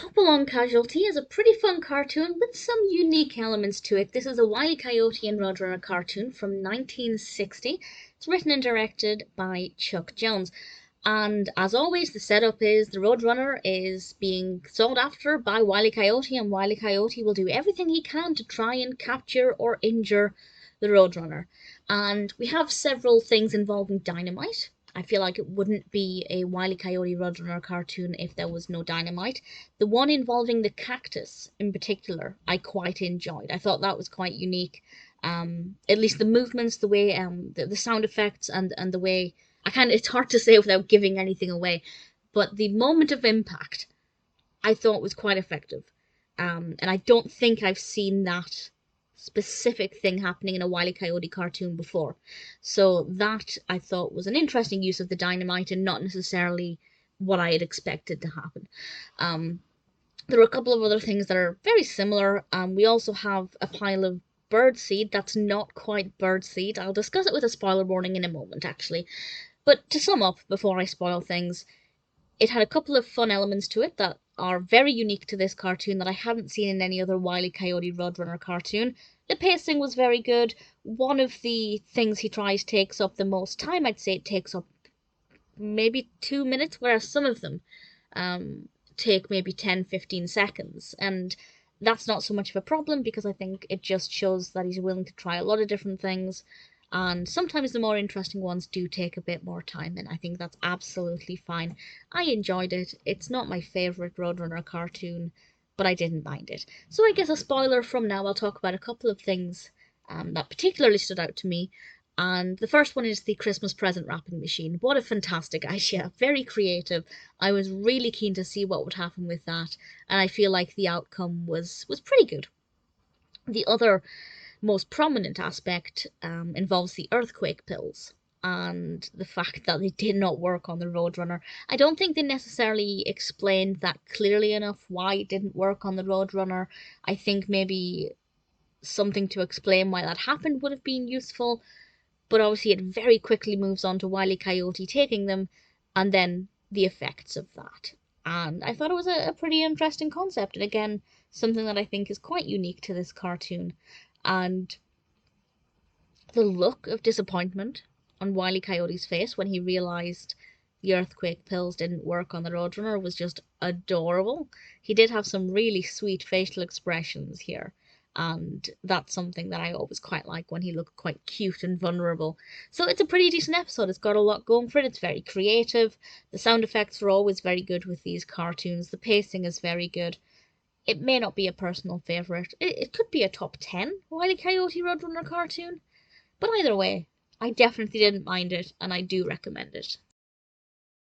Hopalong Casualty is a pretty fun cartoon with some unique elements to it. This is a Wile E. Coyote and Roadrunner cartoon from 1960. It's written and directed by Chuck Jones. And as always, the setup is the Roadrunner is being sought after by Wile E. Coyote, and Wile E. Coyote will do everything he can to try and capture or injure the Roadrunner. And we have several things involving dynamite. I feel like it wouldn't be a Wile E. Coyote Roadrunner cartoon if there was no dynamite. The one involving the cactus in particular, I quite enjoyed. I thought that was quite unique. At least the movements, the way, the sound effects, and the way it's hard to say without giving anything away, but the moment of impact I thought was quite effective. And I don't think I've seen that specific thing happening in a Wile E. Coyote cartoon before. So that I thought was an interesting use of the dynamite and not necessarily what I had expected to happen. There are a couple of other things that are very similar. We also have a pile of birdseed that's not quite birdseed. I'll discuss it with a spoiler warning in a moment, actually. But to sum up, before I spoil things, it had a couple of fun elements to it that are very unique to this cartoon that I hadn't seen in any other Wile E. Coyote Roadrunner cartoon. The pacing was very good. One of the things he tries takes up the most time. I'd say it takes up maybe 2 minutes, whereas some of them take maybe 10-15 seconds. And that's not so much of a problem because I think it just shows that he's willing to try a lot of different things. And sometimes the more interesting ones do take a bit more time, and I think that's absolutely fine. I enjoyed it. It's not my favourite Roadrunner cartoon, but I didn't mind it. So I guess a spoiler from now, I'll talk about a couple of things that particularly stood out to me. And the first one is the Christmas present wrapping machine. What a fantastic idea. Very creative. I was really keen to see what would happen with that, and I feel like the outcome was pretty good. The other most prominent aspect involves the earthquake pills and the fact that they did not work on the Roadrunner. I don't think they necessarily explained that clearly enough why it didn't work on the Roadrunner. I think maybe something to explain why that happened would have been useful, but obviously it very quickly moves on to Wile E. Coyote taking them and then the effects of that. And I thought it was a pretty interesting concept, and again, something that I think is quite unique to this cartoon. And the look of disappointment on Wile E. Coyote's face when he realised the earthquake pills didn't work on the Roadrunner was just adorable. He did have some really sweet facial expressions here, and that's something that I always quite like when he looked quite cute and vulnerable. So it's a pretty decent episode. It's got a lot going for it. It's very creative. The sound effects are always very good with these cartoons. The pacing is very good. It may not be a personal favourite. It could be a top 10 Wile E. Coyote Roadrunner cartoon. But either way, I definitely didn't mind it, and I do recommend it.